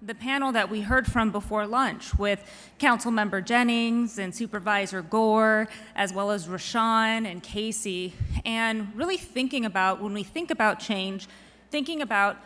the panel that we heard from before lunch with Councilmember Jennings and Supervisor Gore, as well as Rashawn and Casey, and really thinking about, when we think about change, thinking about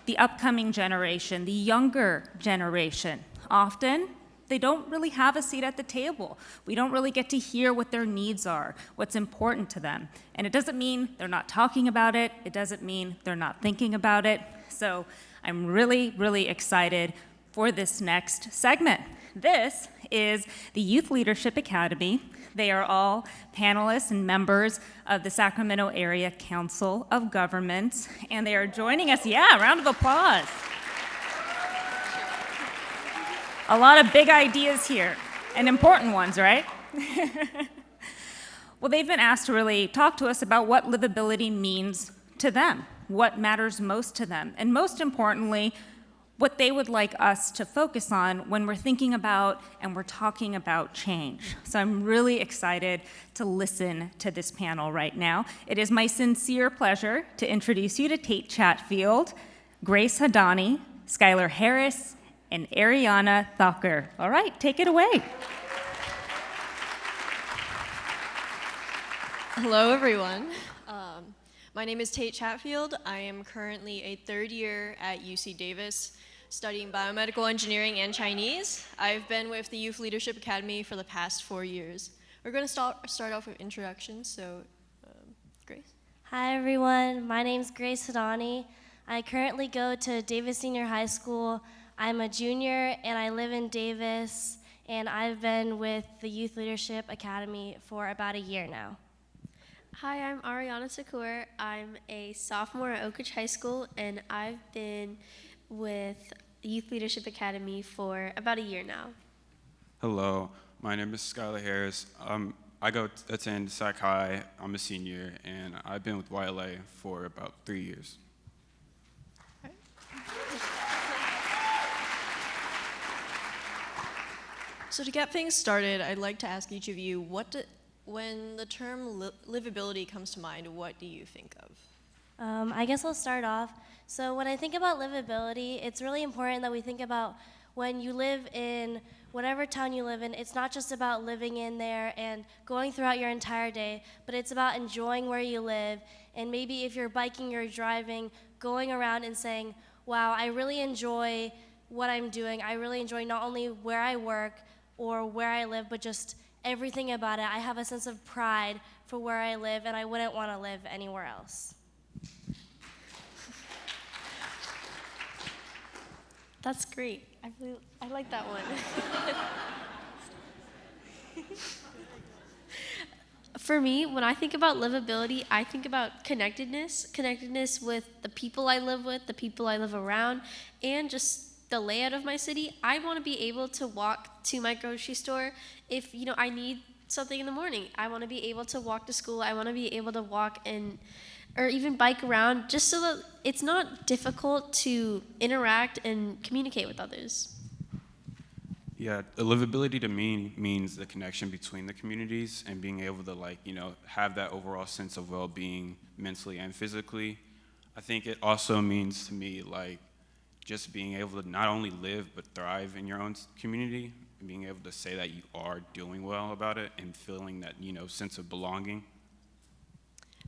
the upcoming generation, the younger generation. Often, they don't really have a seat at the table. We don't really get to hear what their needs are, what's important to them. And it doesn't mean they're not talking about it. It doesn't mean they're not thinking about it. So I'm really, really excited for this next segment. This is the Youth Leadership Academy. They are all panelists and members of the Sacramento Area Council of Governments, and they are joining us. Yeah, round of applause. A lot of big ideas here, and important ones, right? Well, they've been asked to really talk to us about what livability means to them, what matters most to them, and most importantly, what they would like us to focus on when we're thinking about and we're talking about change. So I'm really excited to listen to this panel right now. It is my sincere pleasure to introduce you to Tate Chatfield, Grace Hadani, Skyler Harris, and Ariana Thakur. All right, take it away. Hello, everyone. My name is Tate Chatfield. I am currently a third year at UC Davis studying biomedical engineering and Chinese. I've been with the Youth Leadership Academy for the past 4 years. We're going to start off with introductions, so Grace. Hi, everyone. My name's Grace Hadani. I currently go to Davis Senior High School. I'm a junior, and I live in Davis, and I've been with the Youth Leadership Academy for about a year now. Hi, I'm Ariana Thakur. I'm a sophomore at Oak Ridge High School, and I've been with the Youth Leadership Academy for about a year now. Hello, my name is Skyler Harris. I attend Sac High. I'm a senior, and I've been with YLA for about 3 years. So to get things started, I'd like to ask each of you, when the term livability comes to mind, what do you think of? I guess I'll start off. So when I think about livability, it's really important that we think about when you live in whatever town you live in, it's not just about living in there and going throughout your entire day, but it's about enjoying where you live. And maybe if you're biking or driving, going around and saying, wow, I really enjoy what I'm doing. I really enjoy not only where I work or where I live, but just everything about it. I have a sense of pride for where I live, and I wouldn't want to live anywhere else. That's great. I like that one. For me, when I think about livability, I think about connectedness with the people I live with, the people I live around, and just the layout of my city. I want to be able to walk to my grocery store if I need something in the morning. I want to be able to walk to school. I want to be able to walk or even bike around, just so that it's not difficult to interact and communicate with others. Yeah, livability to me means the connection between the communities and being able to have that overall sense of well-being mentally and physically. I think it also means to me just being able to not only live but thrive in your own community and being able to say that you are doing well about it and feeling that sense of belonging.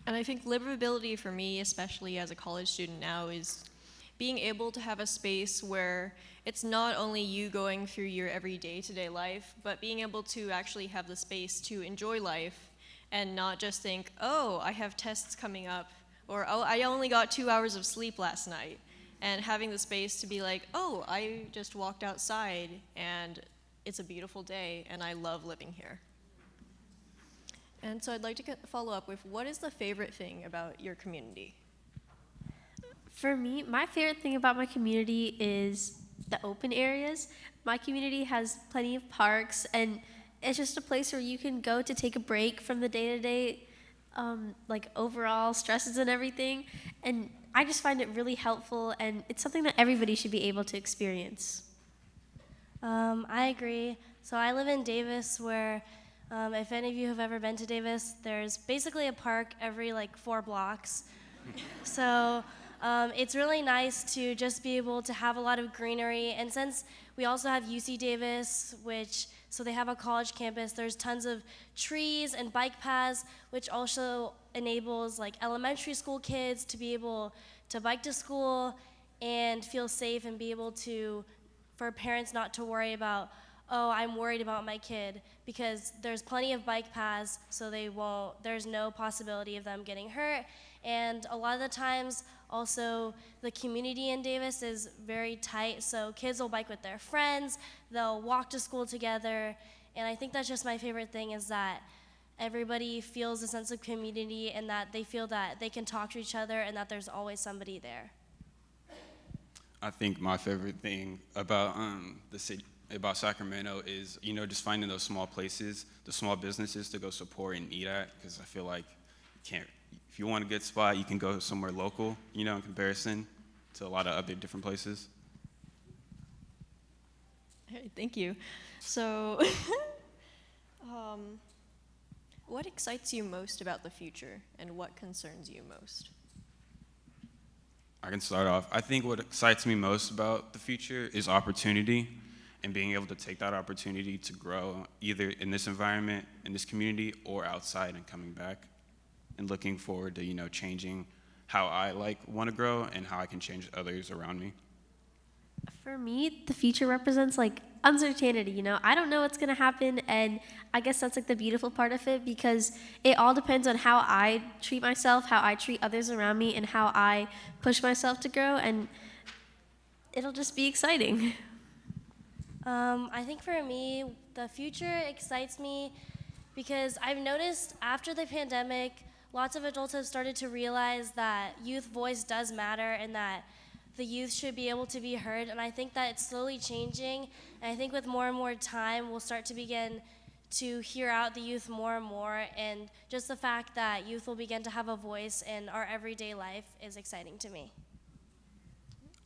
And I think livability for me, especially as a college student now, is being able to have a space where it's not only you going through your day-to-day life, but being able to actually have the space to enjoy life and not just think, oh, I have tests coming up, or oh, I only got 2 hours of sleep last night. And having the space to be like, oh, I just walked outside and it's a beautiful day and I love living here. And so I'd like to follow up with, what is the favorite thing about your community? For me, my favorite thing about my community is the open areas. My community has plenty of parks, and it's just a place where you can go to take a break from the day-to-day overall stresses and everything. And I just find it really helpful, and it's something that everybody should be able to experience. I agree. So I live in Davis, where if any of you have ever been to Davis, there's basically a park every 4 blocks. So It's really nice to just be able to have a lot of greenery. And since we also have UC Davis, so they have a college campus, there's tons of trees and bike paths, which also enables like elementary school kids to be able to bike to school and feel safe and be able to, for parents not to worry about, oh, I'm worried about my kid, because there's plenty of bike paths, so there's no possibility of them getting hurt. And a lot of the times, also, the community in Davis is very tight, so kids will bike with their friends, they'll walk to school together, and I think that's just my favorite thing, is that everybody feels a sense of community and that they feel that they can talk to each other and that there's always somebody there. I think my favorite thing about the city, about Sacramento, is just finding those small places, the small businesses to go support and eat at, because I feel like if you want a good spot, you can go somewhere local, in comparison to a lot of other different places. All right, thank you. So, what excites you most about the future, and what concerns you most? I can start off. I think what excites me most about the future is opportunity, and being able to take that opportunity to grow either in this environment, in this community, or outside and coming back, and looking forward to changing how I want to grow and how I can change others around me. For me, the future represents uncertainty. I don't know what's going to happen, and I guess that's the beautiful part of it, because it all depends on how I treat myself, how I treat others around me, and how I push myself to grow, and it'll just be exciting. I think for me, the future excites me because I've noticed after the pandemic, lots of adults have started to realize that youth voice does matter and that the youth should be able to be heard. And I think that it's slowly changing. And I think with more and more time, we'll start to begin to hear out the youth more and more. And just the fact that youth will begin to have a voice in our everyday life is exciting to me.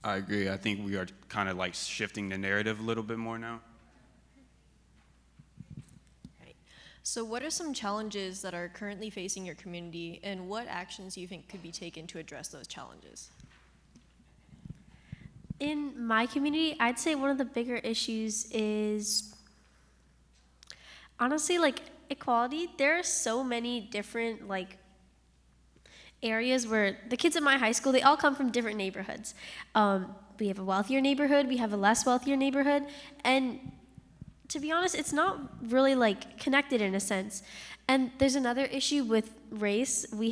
I agree. I think we are kind of shifting the narrative a little bit more now. Right. So what are some challenges that are currently facing your community, and what actions do you think could be taken to address those challenges? In my community, I'd say one of the bigger issues is honestly equality. There are so many different areas where the kids in my high school, they all come from different neighborhoods. We have a wealthier neighborhood, we have a less wealthier neighborhood, and to be honest, it's not really connected in a sense. And there's another issue with race. We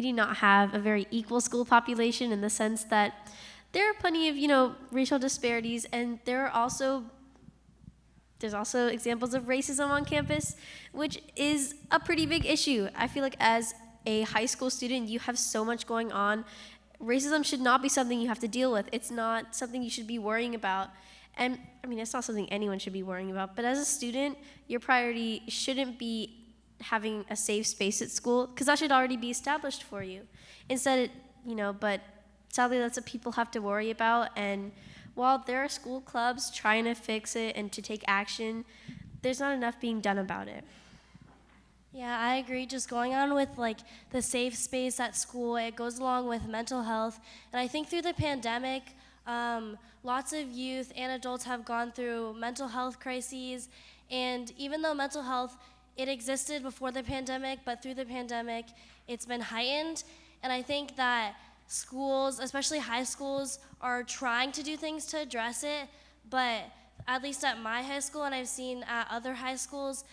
do not have a very equal school population, in the sense that there are plenty of racial disparities, and there's also examples of racism on campus, which is a pretty big issue. I feel like as a high school student, you have so much going on. Racism should not be something you have to deal with. It's not something you should be worrying about. And it's not something anyone should be worrying about. But as a student, your priority shouldn't be having a safe space at school, because that should already be established for you. Instead, but sadly that's what people have to worry about. And while there are school clubs trying to fix it and to take action, there's not enough being done about it. Yeah, I agree. Just going on with the safe space at school, it goes along with mental health. And I think through the pandemic, lots of youth and adults have gone through mental health crises. And even though mental health, it existed before the pandemic, but through the pandemic, it's been heightened. And I think that schools, especially high schools, are trying to do things to address it. But at least at my high school, and I've seen at other high schools,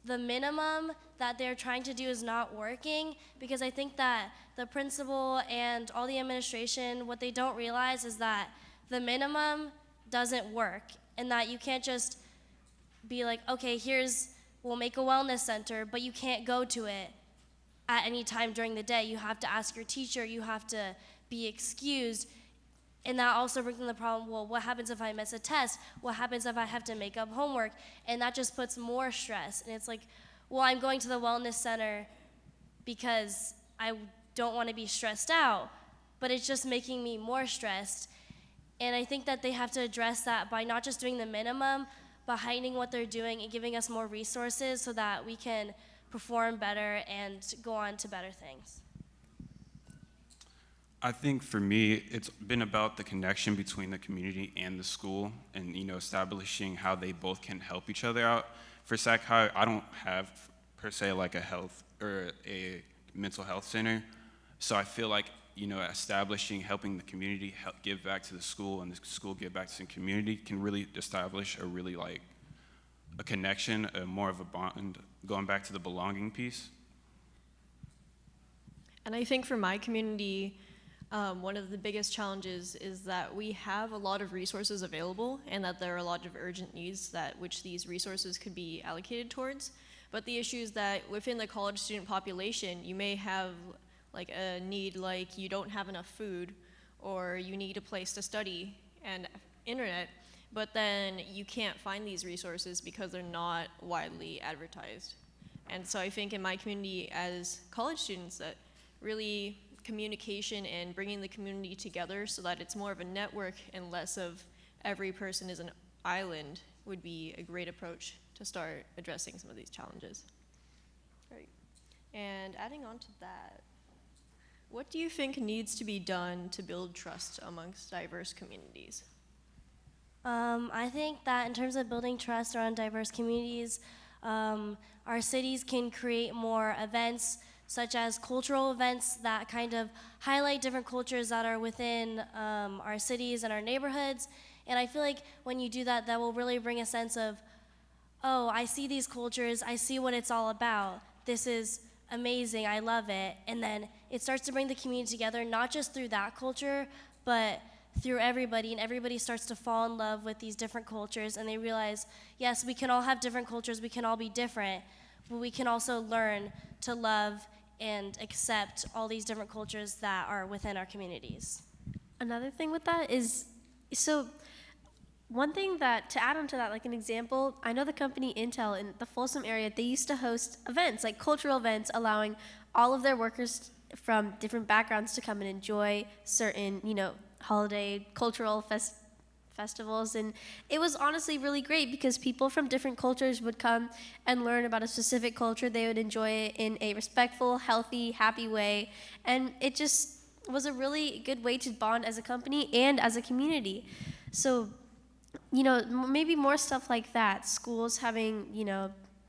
the minimum that they're trying to do is not working, because I think that the principal and all the administration, what they don't realize is that the minimum doesn't work, and that you can't just be like, okay, we'll make a wellness center, but you can't go to it at any time during the day. You have to ask your teacher, you have to be excused. And that also brings in the problem, well, what happens if I miss a test? What happens if I have to make up homework? And that just puts more stress. And it's well, I'm going to the wellness center because I don't want to be stressed out, but it's just making me more stressed. And I think that they have to address that by not just doing the minimum, but heightening what they're doing and giving us more resources so that we can perform better and go on to better things. I think for me, it's been about the connection between the community and the school, and establishing how they both can help each other out. For SACOG, I don't have per se like a health or a mental health center, so I feel like establishing, helping the community give back to the school, and the school give back to the community can really establish a really like a connection, more of a bond, going back to the belonging piece. And I think for my community, one of the biggest challenges is that we have a lot of resources available, and that there are a lot of urgent needs which these resources could be allocated towards. But the issue is that within the college student population, you may have like a need like you don't have enough food, or you need a place to study and internet, but then you can't find these resources because they're not widely advertised. And so I think in my community as college students that really communication and bringing the community together so that it's more of a network and less of every person is an island would be a great approach to start addressing some of these challenges. Right. And adding on to that, what do you think needs to be done to build trust amongst diverse communities? I think that in terms of building trust around diverse communities, our cities can create more events, such as cultural events that kind of highlight different cultures that are within our cities and our neighborhoods. And I feel like when you do that, that will really bring a sense of, oh, I see these cultures, I see what it's all about. This is amazing, I love it. And then it starts to bring the community together, not just through that culture, but through everybody, and everybody starts to fall in love with these different cultures, and they realize, yes, we can all have different cultures, we can all be different, but we can also learn to love and accept all these different cultures that are within our communities. Another thing with that is, so one thing that, to add on to that, like an example, I know the company Intel in the Folsom area, they used to host events, like cultural events, allowing all of their workers from different backgrounds to come and enjoy certain, holiday cultural festivals. And it was honestly really great because people from different cultures would come and learn about a specific culture. They would enjoy it in a respectful, healthy, happy way. And it just was a really good way to bond as a company and as a community. So, maybe more stuff like that. Schools having,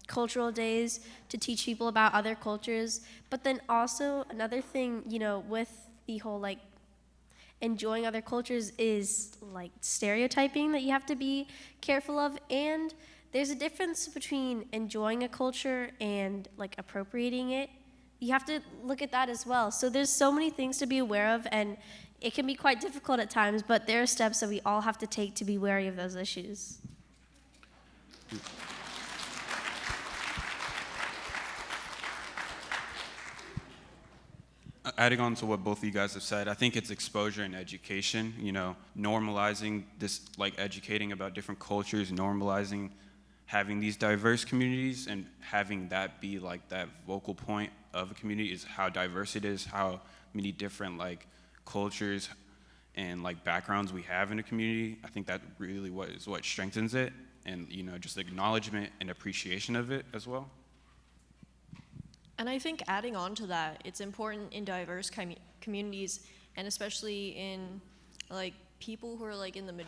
cultural days to teach people about other cultures. But then also another thing, with the whole like enjoying other cultures is like stereotyping that you have to be careful of. And there's a difference between enjoying a culture and like appropriating it. You have to look at that as well. So there's so many things to be aware of, and it can be quite difficult at times, but there are steps that we all have to take to be wary of those issues. Adding on to what both of you guys have said, I think it's exposure and education, normalizing this, like educating about different cultures, normalizing having these diverse communities, and having that be like that vocal point of a community is how diverse it is, how many different like cultures and like backgrounds we have in a community. I think that really what strengthens it, and just acknowledgement and appreciation of it as well. And I think adding on to that, it's important in diverse communities, and especially in like people who are like in the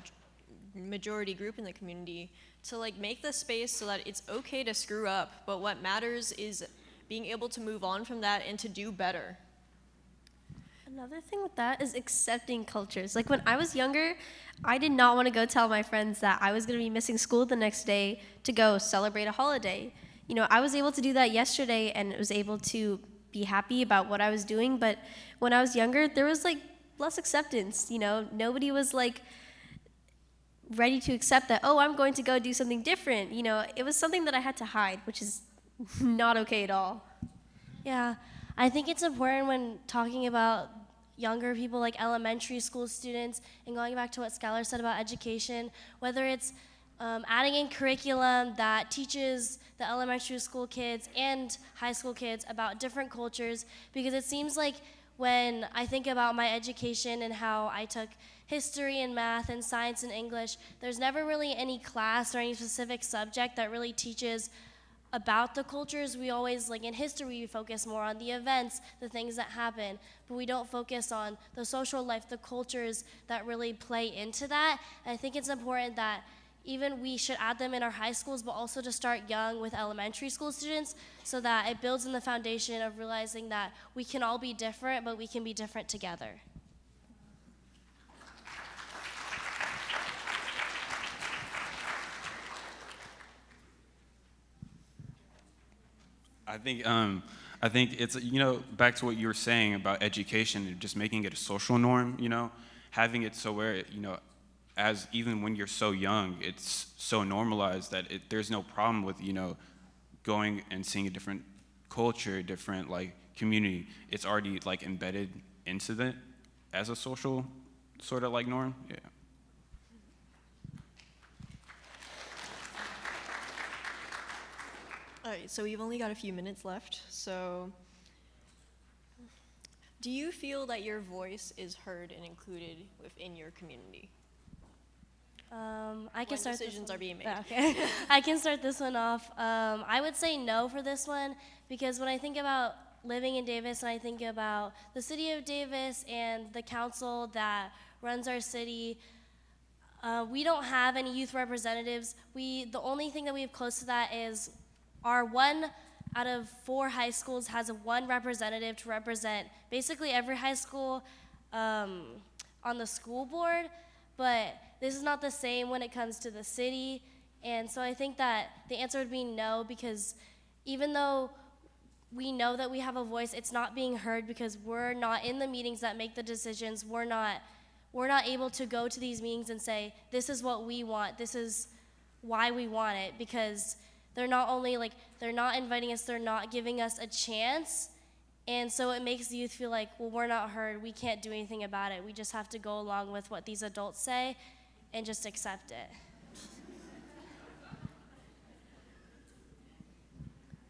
majority group in the community, to like make the space so that it's okay to screw up, but what matters is being able to move on from that and to do better. Another thing with that is accepting cultures. Like when I was younger, I did not want to go tell my friends that I was going to be missing school the next day to go celebrate a holiday. I was able to do that yesterday and was able to be happy about what I was doing, but when I was younger, there was like less acceptance. Nobody was like ready to accept that, oh, I'm going to go do something different. It was something that I had to hide, which is not okay at all. Yeah, I think it's important when talking about younger people, like elementary school students, and going back to what Skyler said about education, whether it's adding in curriculum that teaches the elementary school kids and high school kids about different cultures, because it seems like when I think about my education and how I took history and math and science and English, there's never really any class or any specific subject that really teaches about the cultures. We always, like in history, we focus more on the events, the things that happen, but we don't focus on the social life, the cultures that really play into that. And I think it's important that even we should add them in our high schools, but also to start young with elementary school students so that it builds in the foundation of realizing that we can all be different, but we can be different together. I think it's, back to what you were saying about education and just making it a social norm, having it so where, as even when you're so young, it's so normalized that there's no problem with, going and seeing a different culture, different like community. It's already like embedded into it as a social sort of like norm. Yeah. All right, so we've only got a few minutes left. So do you feel that your voice is heard and included within your community? I can When start decisions this one. are being made. Okay. I can start this one off. I would say no for this one because when I think about living in Davis and I think about the city of Davis and the council that runs our city, we don't have any youth representatives. The only thing that we have close to that is our 1 out of 4 high schools has one representative to represent basically every high school on the school board, but this is not the same when it comes to the city. And so I think that the answer would be no, because even though we know that we have a voice, it's not being heard because we're not in the meetings that make the decisions. We're not able to go to these meetings and say, this is what we want, this is why we want it, because they're not inviting us, they're not giving us a chance. And so it makes the youth feel like, well, we're not heard, we can't do anything about it. We just have to go along with what these adults say and just accept it.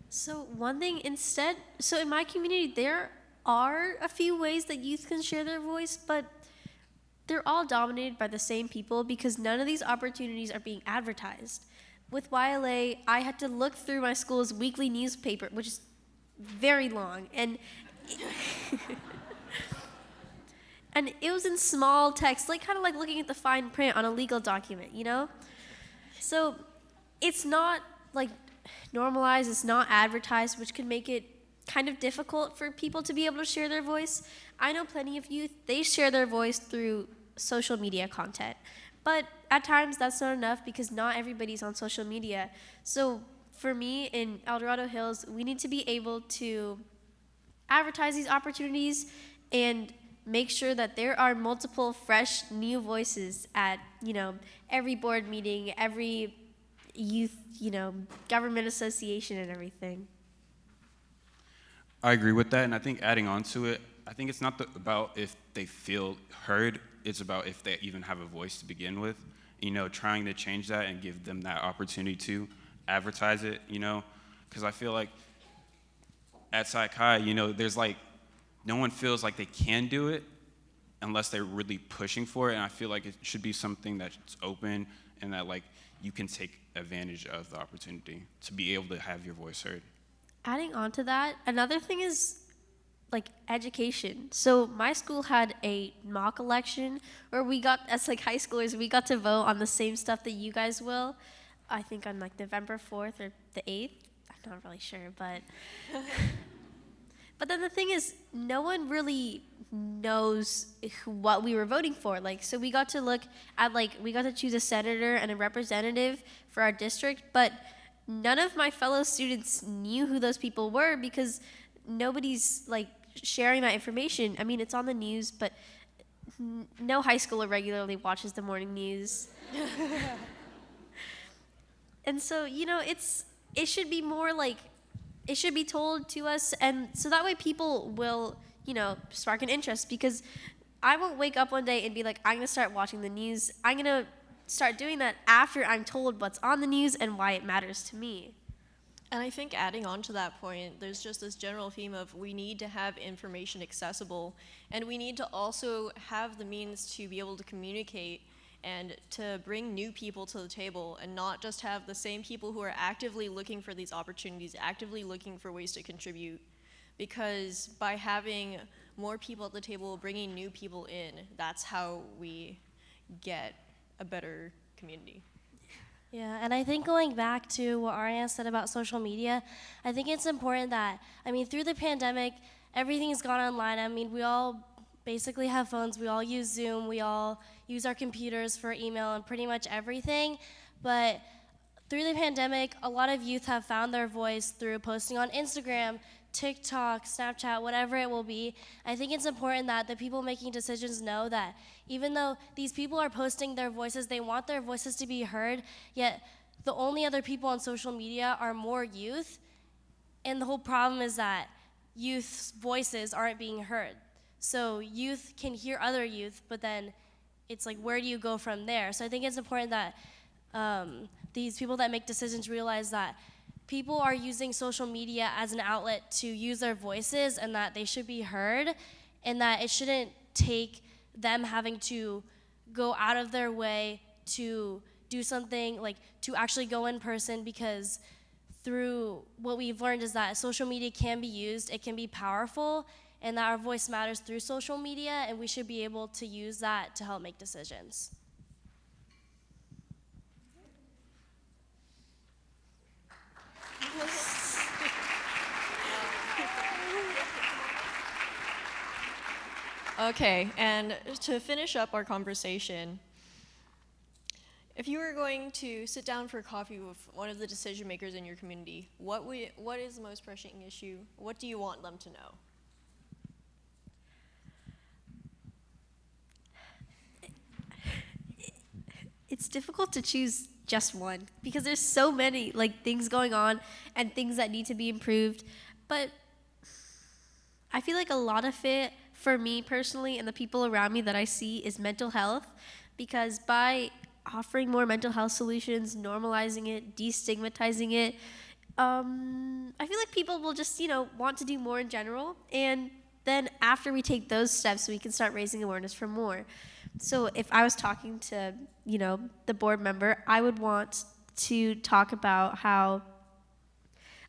So one thing instead, so in my community, there are a few ways that youth can share their voice, but they're all dominated by the same people because none of these opportunities are being advertised. With YLA, I had to look through my school's weekly newspaper, which is very long, and and it was in small text, kind of like looking at the fine print on a legal document, So it's not normalized, it's not advertised, which can make it kind of difficult for people to be able to share their voice. I know plenty of youth, they share their voice through social media content. But at times that's not enough because not everybody's on social media. So for me in El Dorado Hills, we need to be able to advertise these opportunities and make sure that there are multiple fresh new voices at, every board meeting, every youth, government association and everything. I agree with that, and I think adding on to it, I think it's not about if they feel heard, it's about if they even have a voice to begin with. Trying to change that and give them that opportunity to advertise it, because I feel like at SACOG, there's no one feels like they can do it unless they're really pushing for it, and I feel like it should be something that's open and that you can take advantage of the opportunity to be able to have your voice heard. Adding on to that, another thing is education. So my school had a mock election where we got, as high schoolers, we got to vote on the same stuff that you guys will. I think on November 4th or the 8th. I'm not really sure, but but then the thing is, no one really knows what we were voting for. So we got to look at we got to choose a senator and a representative for our district, but none of my fellow students knew who those people were because nobody's sharing that information. I mean, it's on the news, but no high schooler regularly watches the morning news. And so, it should be more it should be told to us, and so that way people will, spark an interest, because I won't wake up one day and be I'm gonna start watching the news. I'm gonna start doing that after I'm told what's on the news and why it matters to me. And I think adding on to that point, there's just this general theme of we need to have information accessible, and we need to also have the means to be able to communicate and to bring new people to the table and not just have the same people who are actively looking for these opportunities, actively looking for ways to contribute. Because by having more people at the table, bringing new people in, that's how we get a better community. Yeah, and I think going back to what Ariana said about social media, I think it's important that, through the pandemic, everything's gone online. We all basically have phones, we all use Zoom, we all use our computers for email and pretty much everything. But through the pandemic, a lot of youth have found their voice through posting on Instagram, TikTok, Snapchat, whatever it will be. I think it's important that the people making decisions know that even though these people are posting their voices, they want their voices to be heard, yet the only other people on social media are more youth. And the whole problem is that youth's voices aren't being heard. So youth can hear other youth, but then it's like, where do you go from there? So I think it's important that these people that make decisions realize that people are using social media as an outlet to use their voices and that they should be heard, and that it shouldn't take them having to go out of their way to do something, like to actually go in person, because through what we've learned is that social media can be used, it can be powerful, and that our voice matters through social media, and we should be able to use that to help make decisions. Okay, and to finish up our conversation, if you were going to sit down for coffee with one of the decision makers in your community, what is the most pressing issue? What do you want them to know? It's difficult to choose just one because there's so many things going on and things that need to be improved. But I feel like a lot of it, for me personally and the people around me that I see, is mental health, because by offering more mental health solutions, normalizing it, destigmatizing it, I feel like people will just, want to do more in general. And then after we take those steps, we can start raising awareness for more. So if I was talking to, the board member, I would want to talk about how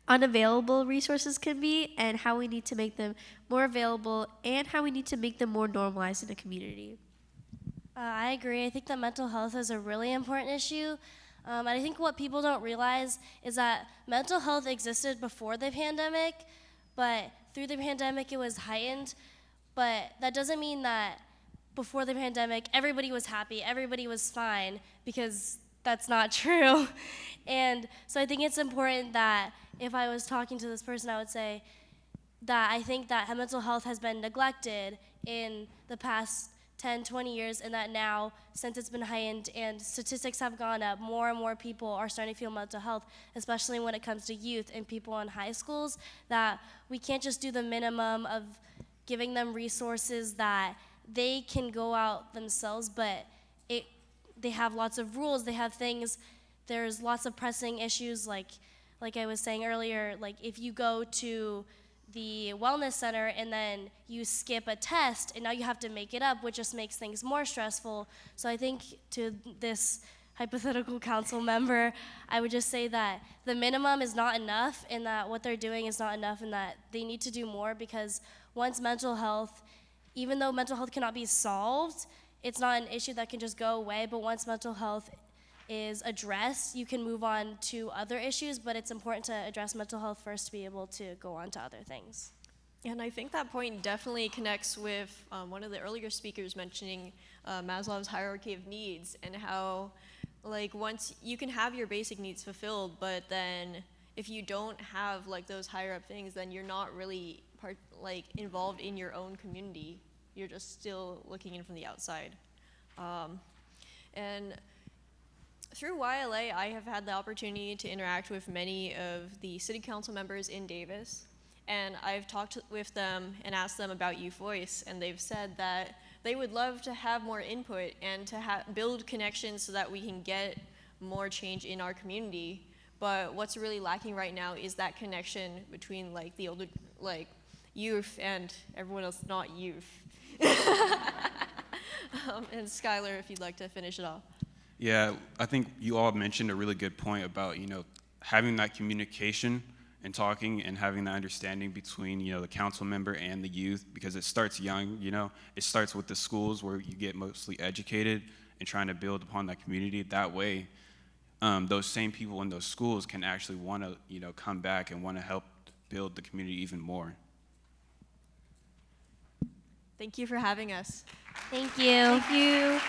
unavailable resources can be and how we need to make them more available and how we need to make them more normalized in a community. I agree. I think that mental health is a really important issue. And I think what people don't realize is that mental health existed before the pandemic, but through the pandemic it was heightened. But that doesn't mean that before the pandemic everybody was happy, everybody was fine, because that's not true. And so I think it's important that if I was talking to this person, I would say that I think that mental health has been neglected in the past 10, 20 years, and that now, since it's been heightened and statistics have gone up, more and more people are starting to feel mental health, especially when it comes to youth and people in high schools, that we can't just do the minimum of giving them resources that they can go out themselves, but they have lots of rules, they have things, there's lots of pressing issues, like I was saying earlier, like if you go to the wellness center and then you skip a test and now you have to make it up, which just makes things more stressful. So I think to this hypothetical council member, I would just say that the minimum is not enough and that what they're doing is not enough and that they need to do more, because once mental health, even though mental health cannot be solved, it's not an issue that can just go away, but once mental health is addressed, you can move on to other issues, but it's important to address mental health first to be able to go on to other things. And I think that point definitely connects with one of the earlier speakers mentioning Maslow's hierarchy of needs, and how once you can have your basic needs fulfilled, but then if you don't have those higher up things, then you're not really involved in your own community. You're just still looking in from the outside. And through YLA, I have had the opportunity to interact with many of the city council members in Davis, and I've talked with them and asked them about Youth Voice, and they've said that they would love to have more input and to build connections so that we can get more change in our community. But what's really lacking right now is that connection between the older youth and everyone else not youth. And Skyler, if you'd like to finish it off. Yeah, I think you all mentioned a really good point about, having that communication and talking and having that understanding between, the council member and the youth, because it starts young, it starts with the schools where you get mostly educated and trying to build upon that community. That way, those same people in those schools can actually want to, come back and want to help build the community even more. Thank you for having us. Thank you. Thank you.